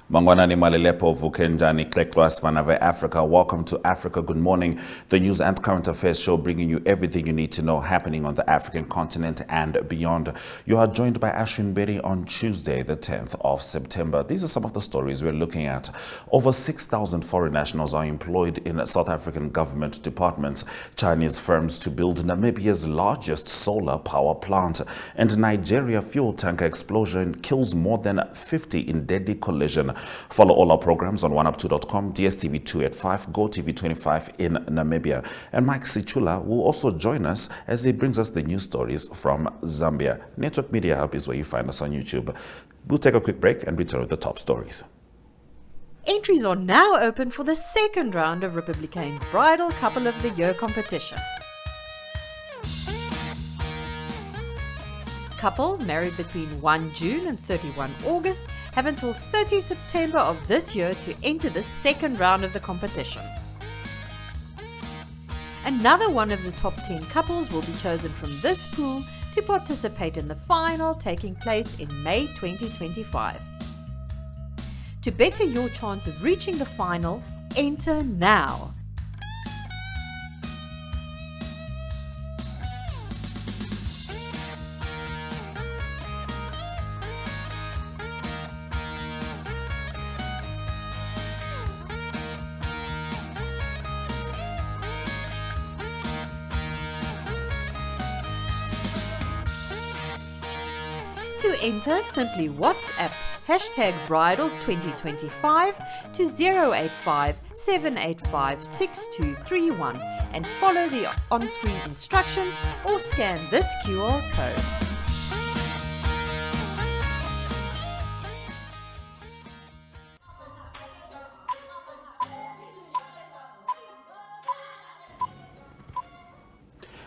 Mangwanani Malelepo Vukenjani Klekwas Vanave Africa. Welcome to Africa Good Morning, the news and current affairs show bringing you everything you need to know happening on the African continent and beyond. You are joined by Ashwin Berry on Tuesday, the 10th of September. These are some of the stories we're looking at. Over 6,000 foreign nationals are employed in South African government departments. Chinese firms to build Namibia's largest solar power plant. And Nigeria fuel tanker explosion kills more than 50 in deadly collision. Follow all our programs on oneup2.com, DSTV 2 at 5, GoTV 25 in Namibia. And Mike Sichula will also join us as he brings us the news stories from Zambia. Network Media Hub is where you find us on YouTube. We'll take a quick break and return with the top stories. Entries are now open for the second round of Republicane's Bridal Couple of the Year competition. Couples married between 1 June and 31 August have until 30 September of this year to enter the second round of the competition. Another one of the top 10 couples will be chosen from this pool to participate in the final, taking place in May 2025. To better your chance of reaching the final, enter now. To enter, simply WhatsApp #bridal2025 to 085 785 6231 and follow the on-screen instructions or scan this QR code.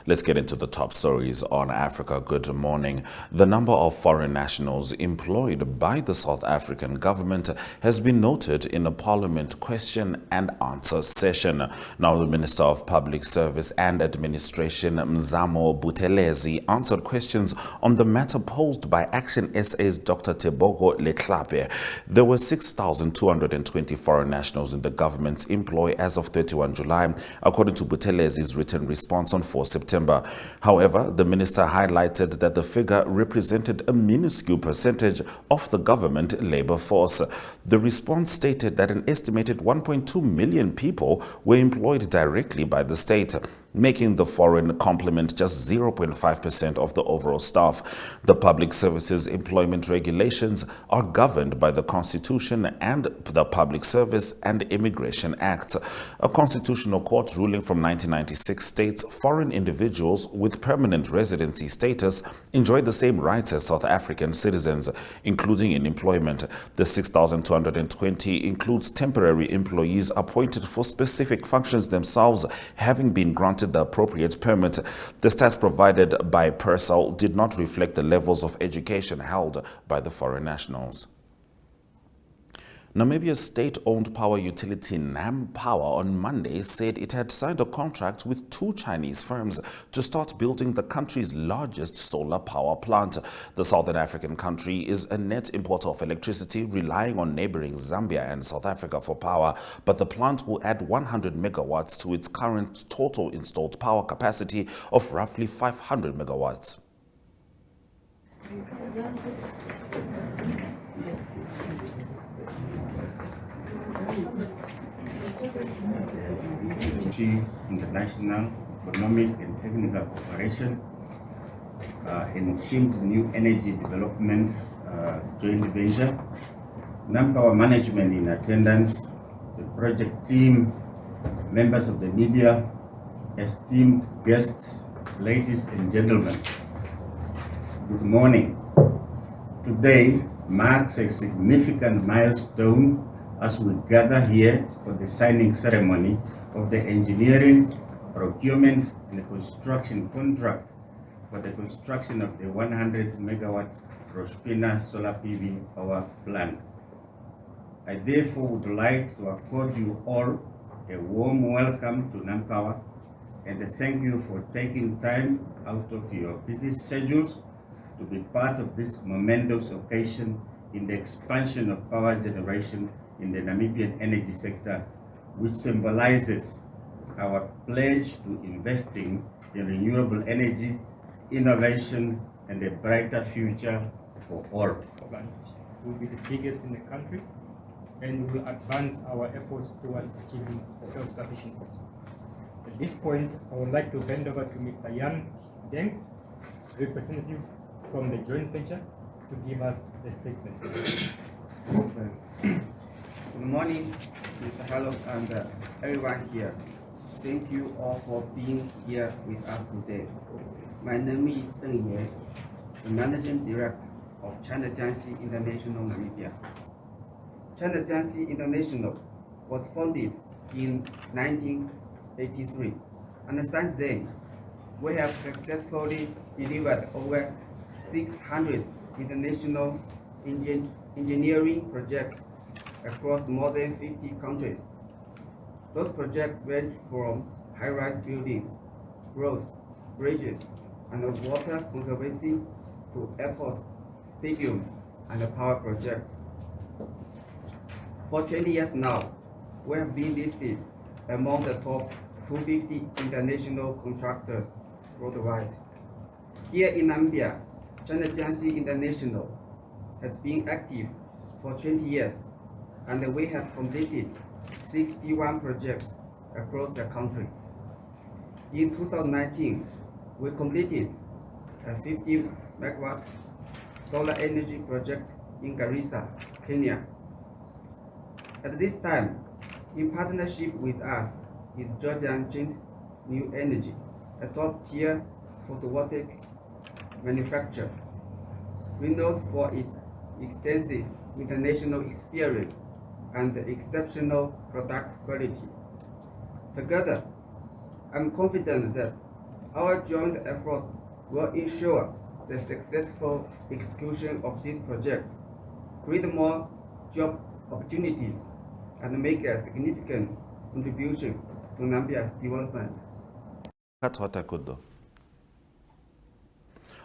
Let's get into the top stories on Africa Good Morning. The number of foreign nationals employed by the South African government has been noted in a Parliament question and answer session. Now, the Minister of Public Service and Administration, Mzamo Buthelezi, answered questions on the matter posed by Action SA's Dr. Tebogo Leklape. There were 6,220 foreign nationals in the government's employ as of 31 July, according to Buthelezi's written response on 4 September. However, the minister highlighted that the figure represented a minuscule percentage of the government labor force. The response stated that an estimated 1.2 million people were employed directly by the state, making the foreign complement just 0.5% of the overall staff. The Public Services Employment Regulations are governed by the Constitution and the Public Service and Immigration Act. A constitutional court ruling from 1996 states foreign individuals with permanent residency status enjoy the same rights as South African citizens, including in employment. The 6,220 includes temporary employees appointed for specific functions themselves, having been granted the appropriate permit. The stats provided by Persal did not reflect the levels of education held by the foreign nationals. Namibia's state-owned power utility Nam Power on Monday said it had signed a contract with 2 Chinese firms to start building the country's largest solar power plant. The Southern African country is a net importer of electricity, relying on neighboring Zambia and South Africa for power, but the plant will add 100 megawatts to its current total installed power capacity of roughly 500 megawatts. International Economic and Technical Cooperation in Shield New Energy Development joint venture. Nampower management in attendance, the project team, members of the media, esteemed guests, ladies and gentlemen. Good morning. Today marks a significant milestone as we gather here for the signing ceremony of the engineering, procurement, and construction contract for the construction of the 100 megawatt Rospina solar PV power plant. I therefore would like to accord you all a warm welcome to Nampower and thank you for taking time out of your busy schedules to be part of this momentous occasion in the expansion of power generation in the Namibian energy sector, which symbolizes our pledge to investing in renewable energy, innovation, and a brighter future for all. Will be the biggest in the country, and will advance our efforts towards achieving self-sufficiency. At this point, I would like to hand over to Mr. Yan Deng, representative from the joint venture, to give us a statement. Good morning, Mr. Hallock and everyone here. Thank you all for being here with us today. My name is Deng Ye, the Managing Director of China Jiangxi International Namibia. China Jiangxi International was founded in 1983, and since then, we have successfully delivered over 600 international engineering projects across more than 50 countries. Those projects range from high-rise buildings, roads, bridges, and water conservancy to airports, stadiums, and a power project. For 20 years now, we have been listed among the top 250 international contractors worldwide. Here in Namibia, China Jiangxi International has been active for 20 years, and we have completed 61 projects across the country. In 2019, we completed a 50 megawatt solar energy project in Garissa, Kenya. At this time, in partnership with us is Georgian Joint New Energy, a top-tier photovoltaic manufacturer, renowned for its extensive international experience and exceptional product quality. Together, I'm confident that our joint efforts will ensure the successful execution of this project, create more job opportunities, and make a significant contribution to Namibia's development.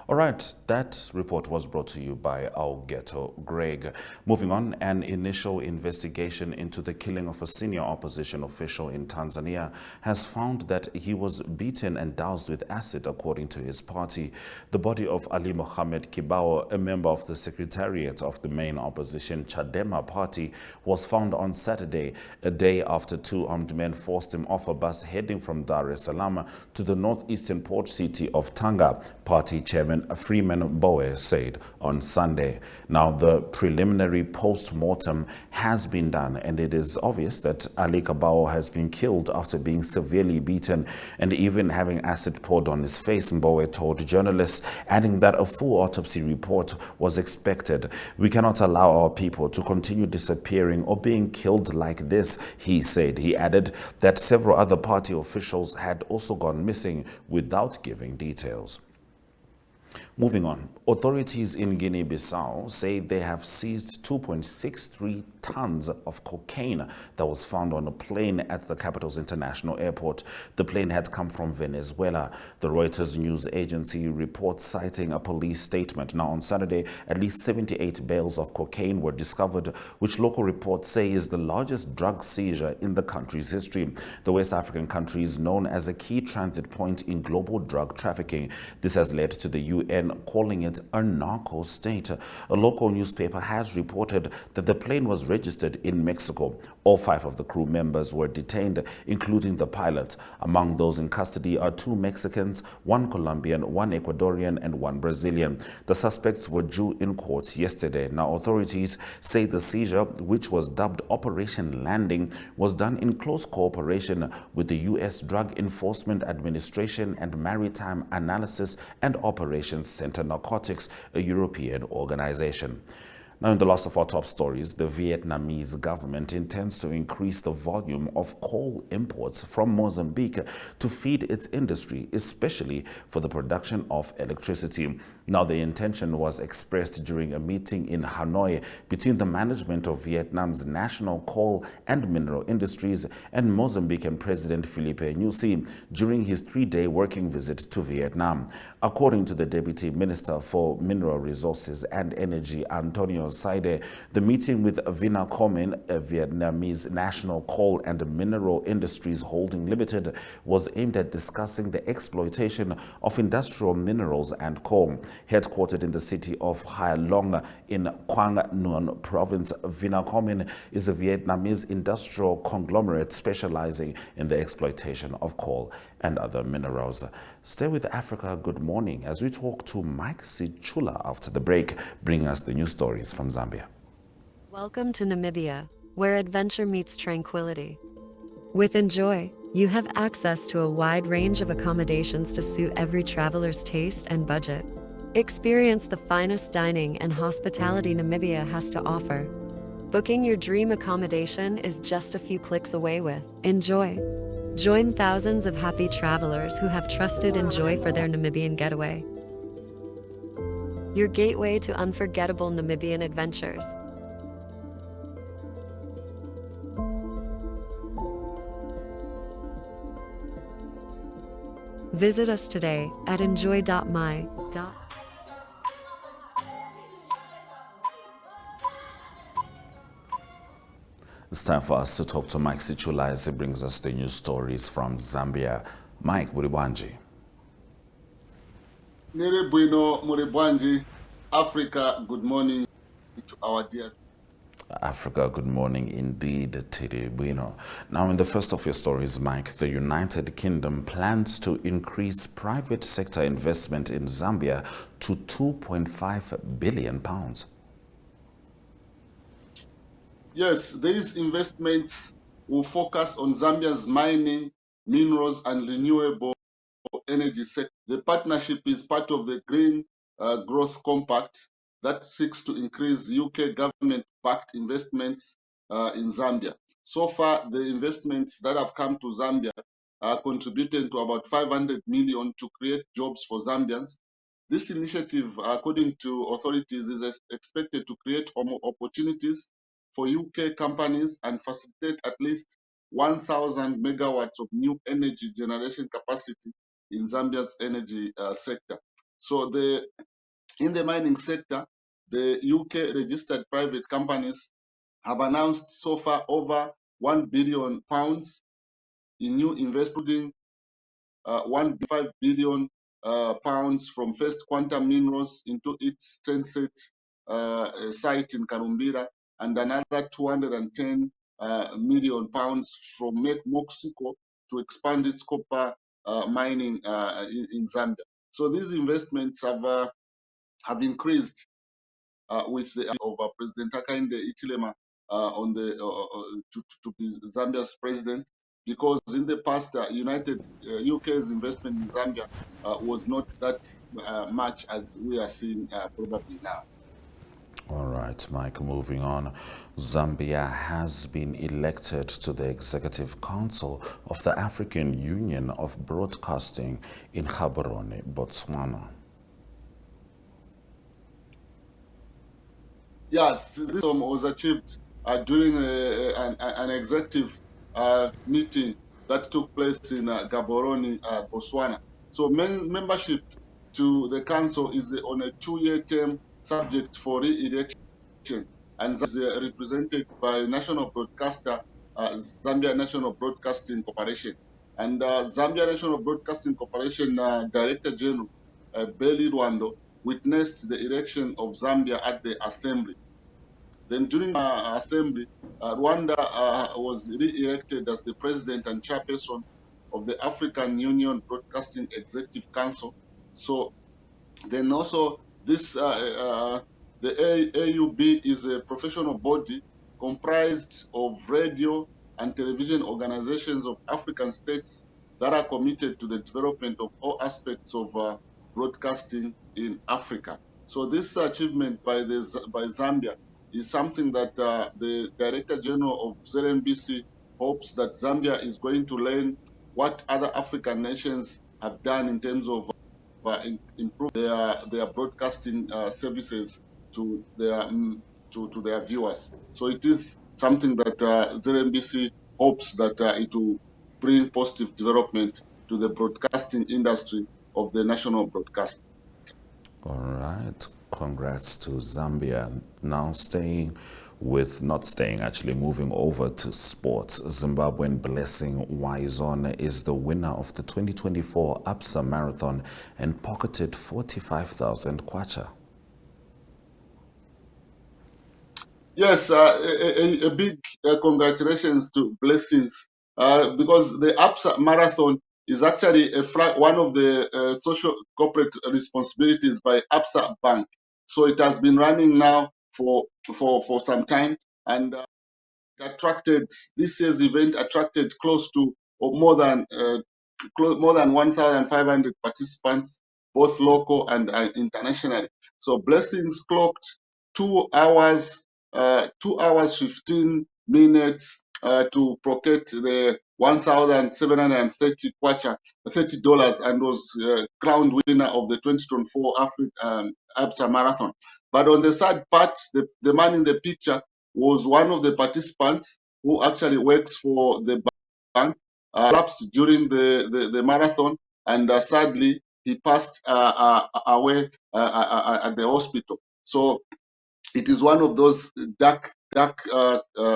All right, that report was brought to you by our Ghetto Greg. Moving on, an initial investigation into the killing of a senior opposition official in Tanzania has found that he was beaten and doused with acid, according to his party. The body of Ali Mohammed Kibao, a member of the secretariat of the main opposition Chadema party, was found on Saturday, a day after two armed men forced him off a bus heading from Dar es Salaam to the northeastern port city of Tanga, party chairman Freeman Bowe said on Sunday. Now, the preliminary post-mortem has been done, and it is obvious that Ali Kibao has been killed after being severely beaten and even having acid poured on his face, Mbowe told journalists, adding that a full autopsy report was expected. We cannot allow our people to continue disappearing or being killed like this, he said. He added that several other party officials had also gone missing without giving details. Moving on, authorities in Guinea-Bissau say they have seized 2.63 tons of cocaine that was found on a plane at the capital's international airport. The plane had come from Venezuela. The Reuters news agency reports citing a police statement. Now, on Saturday, at least 78 bales of cocaine were discovered, which local reports say is the largest drug seizure in the country's history. The West African country is known as a key transit point in global drug trafficking. This has led to the UN calling it a narco state. A local newspaper has reported that the plane was registered in Mexico. All 5 of the crew members were detained, including the pilot. Among those in custody are 2 Mexicans, 1 Colombian, 1 Ecuadorian, and 1 Brazilian. The suspects were due in court yesterday. Now, authorities say the seizure, which was dubbed Operation Landing, was done in close cooperation with the U.S. Drug Enforcement Administration and Maritime Analysis and Operations Center Narcotics, a European organization. Now, in the last of our top stories, the Vietnamese government intends to increase the volume of coal imports from Mozambique to feed its industry, especially for the production of electricity. Now, the intention was expressed during a meeting in Hanoi between the management of Vietnam's national coal and mineral industries and Mozambican President Filipe Nyusi during his 3-day working visit to Vietnam. According to the Deputy Minister for Mineral Resources and Energy, Antonio Saide, the meeting with Vinacom, a Vietnamese national coal and mineral industries holding limited, was aimed at discussing the exploitation of industrial minerals and coal. Headquartered in the city of Hai Long in Quang Nguyen province, Vinacom is a Vietnamese industrial conglomerate specializing in the exploitation of coal and other minerals. Stay with Africa Good Morning as we talk to Mike Sichula after the break, bringing us the news stories from Zambia. Welcome to Namibia, where adventure meets tranquility. With Enjoy, you have access to a wide range of accommodations to suit every traveler's taste and budget. Experience the finest dining and hospitality Namibia has to offer. Booking your dream accommodation is just a few clicks away with Enjoy. Join thousands of happy travelers who have trusted Enjoy for their Namibian getaway. Your gateway to unforgettable Namibian adventures. Visit us today at enjoy.my. It's time for us to talk to Mike Sichula as he brings us the news stories from Zambia. Mike, Muribanji. Nere Bueno, Muribanji, Africa, good morning to our dear. Africa, good morning indeed, Tiri Bueno. Now, in the first of your stories, Mike, the United Kingdom plans to increase private sector investment in Zambia to £2.5 billion. Yes, these investments will focus on Zambia's mining, minerals, and renewable energy sector. The partnership is part of the Green Growth Compact that seeks to increase UK government-backed investments in Zambia. So far, the investments that have come to Zambia are contributing to about 500 million to create jobs for Zambians. This initiative, according to authorities, is expected to create opportunities for UK companies and facilitate at least 1,000 megawatts of new energy generation capacity in Zambia's energy sector. So in the mining sector, the UK registered private companies have announced so far over £1 billion in new investment, 1.5 billion pounds from First Quantum Minerals into its Tencent site in Karumbira, and another 210 million pounds from Mexico to expand its copper mining in Zambia. So these investments have increased with the of President Hakainde Hichilema on the to be Zambia's president, because in the past UK's investment in Zambia was not that much as we are seeing probably now. All right, Mike, moving on. Zambia has been elected to the Executive Council of the African Union of Broadcasting in Gaborone, Botswana. Yes, this was achieved during an executive meeting that took place in Gaborone, Botswana. So membership to the council is on a 2-year term subject for re-election, and that is represented by national broadcaster Zambia National Broadcasting Corporation. And Zambia National Broadcasting Corporation Director General Belly Rwando witnessed the election of Zambia at the assembly. Then during assembly, Rwanda was re-elected as the president and chairperson of the African Union Broadcasting Executive Council. So then also this the AUB is a professional body comprised of radio and television organizations of African states that are committed to the development of all aspects of broadcasting in Africa. So this achievement by Zambia is something that the Director General of ZNBC hopes that Zambia is going to learn what other African nations have done in terms of improved their broadcasting services to their viewers. So it is something that ZNBC hopes that it will bring positive development to the broadcasting industry of the national broadcast. All right. Congrats to Zambia. Now moving over to sports. Zimbabwean Blessing Wison is the winner of the 2024 ABSA Marathon and pocketed 45,000 kwacha. Yes, a big congratulations to Blessings because the ABSA Marathon is actually one of the social corporate responsibilities by ABSA Bank. So it has been running now for some time, and this year's event attracted close to more than 1,500 participants, both local and internationally. So Blessings clocked 2 hours 15 minutes to pocket the 1,730 kwacha, $30, and was crowned winner of the 2024 ABSA Marathon. But on the sad part, the man in the picture was one of the participants who actually works for the bank, collapsed during the marathon, and sadly he passed away at the hospital. So it is one of those dark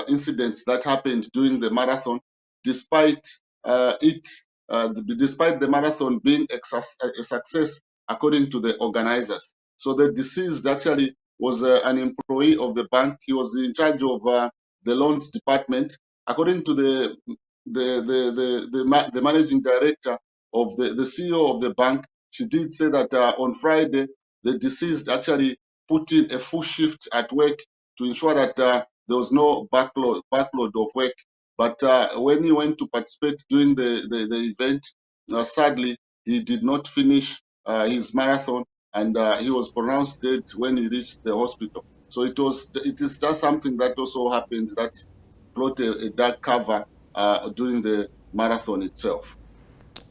incidents that happened during the marathon, despite despite the marathon being a success according to the organizers. So the deceased actually was an employee of the bank. He was in charge of the loans department. According to the managing director of the CEO of the bank, she did say that on Friday the deceased actually put in a full shift at work to ensure that there was no backload of work. But when he went to participate during the event, sadly, he did not finish his marathon, and he was pronounced dead when he reached the hospital. So it is just something that also happened that brought a dark cover during the marathon itself.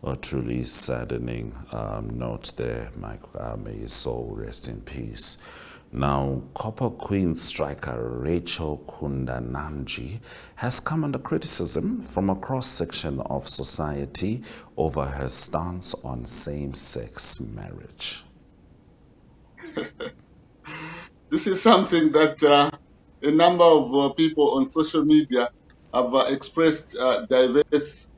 A truly saddening note there, Mike. May his soul rest in peace. Now, Copper Queen striker Rachel Kundananji has come under criticism from a cross-section of society over her stance on same-sex marriage. This is something that a number of people on social media have expressed diverse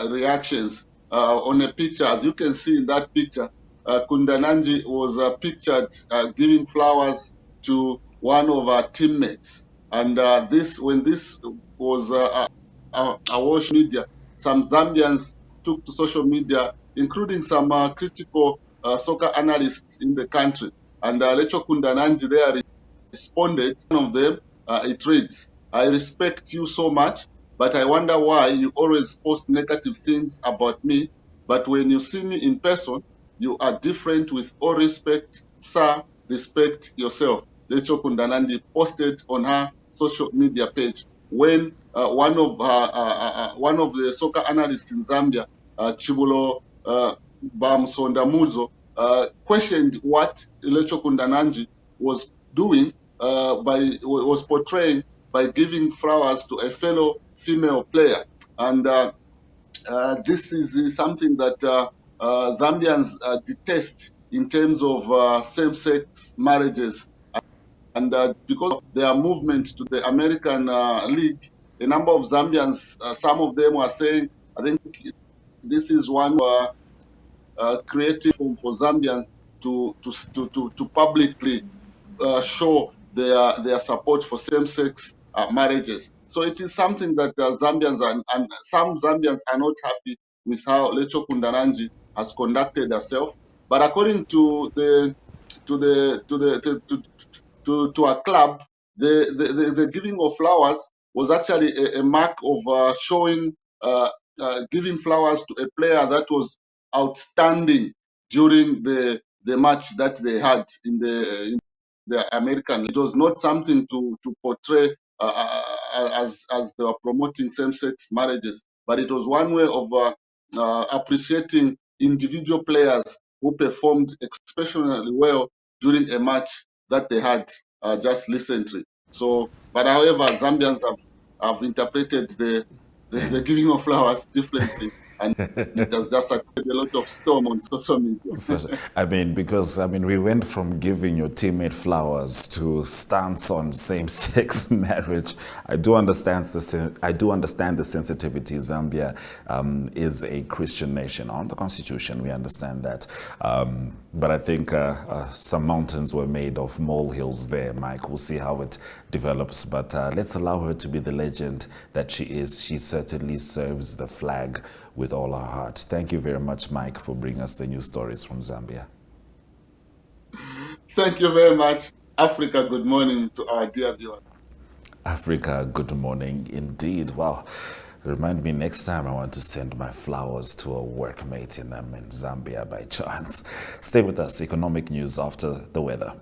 reactions on a picture. As you can see in that picture, Kundananji was pictured giving flowers to one of our teammates. And when this was awash media, some Zambians took to social media, including some critical soccer analysts in the country. And Lecho Kundananji there responded. One of them, it reads, "I respect you so much, but I wonder why you always post negative things about me. But when you see me in person, you are different. With all respect, sir, respect yourself." Lecho Kundananji posted on her social media page when one of the soccer analysts in Zambia, Chibulo Bamsondamuzo, questioned what Lecho Kundananji was doing was portraying by giving flowers to a fellow female player. And this is something that Zambians detest in terms of same-sex marriages. And because of their movement to the American League, a number of Zambians, some of them are saying, I think this is one creative for Zambians to publicly show their support for same-sex marriages. So it is something that Zambians and some Zambians are not happy with how Lecho Kundananji has conducted herself. But according to our club, the giving of flowers was actually a mark of showing giving flowers to a player that was outstanding during the match that they had in the American. It was not something to portray as they were promoting same-sex marriages, but it was one way of appreciating individual players who performed exceptionally well during a match that they had just recently. So, but however, Zambians have interpreted the giving of flowers differently, and it has just attracted a lot of storm on social media. So, we went from giving your teammate flowers to stance on same-sex marriage. I do understand the sensitivity. Zambia is a Christian nation. On the Constitution, we understand that. But I think some mountains were made of molehills there, Mike. We'll see how it develops. But let's allow her to be the legend that she is. She certainly serves the flag with all her heart. Thank you very much, Mike, for bringing us the news stories from Zambia. Thank you very much. Africa, good morning to our dear viewers. Africa, good morning indeed. Well, remind me next time I want to send my flowers to a workmate in Zambia by chance. Stay with us. Economic news after the weather.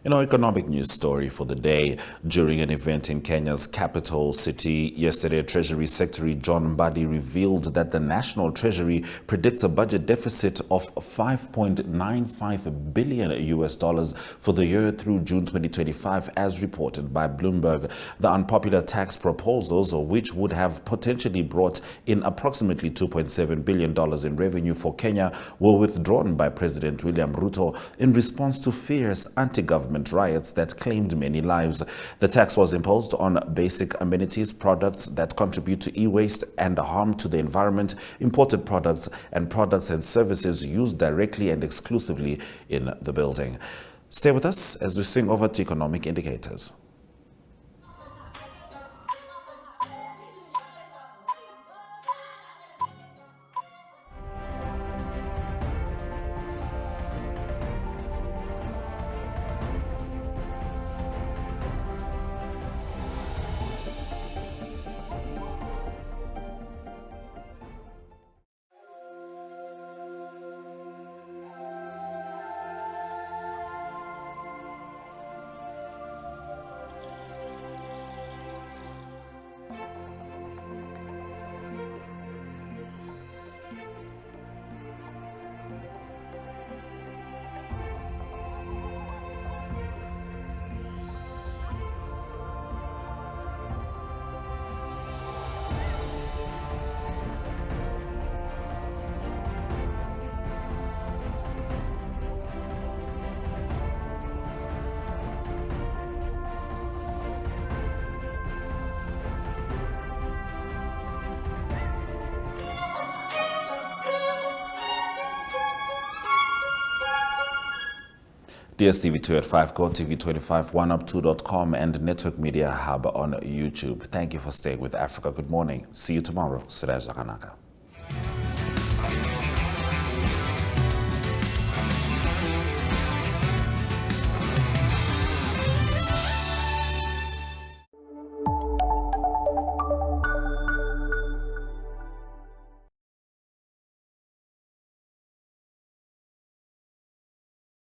In our economic news story for the day, during an event in Kenya's capital city yesterday, Treasury Secretary John Mbadi revealed that the National Treasury predicts a budget deficit of $5.95 billion for the year through June 2025, as reported by Bloomberg. The unpopular tax proposals, which would have potentially brought in approximately $2.7 billion in revenue for Kenya, were withdrawn by President William Ruto in response to fierce anti-government riots that claimed many lives. The tax was imposed on basic amenities, products that contribute to e-waste and harm to the environment, imported products and services used directly and exclusively in the building. Stay with us as we swing over to economic indicators. DSTV2 at 5, GoTV25, oneup2.com, and Network Media Hub on YouTube. Thank you for staying with Africa. Good morning. See you tomorrow. Suraj Zakanaka.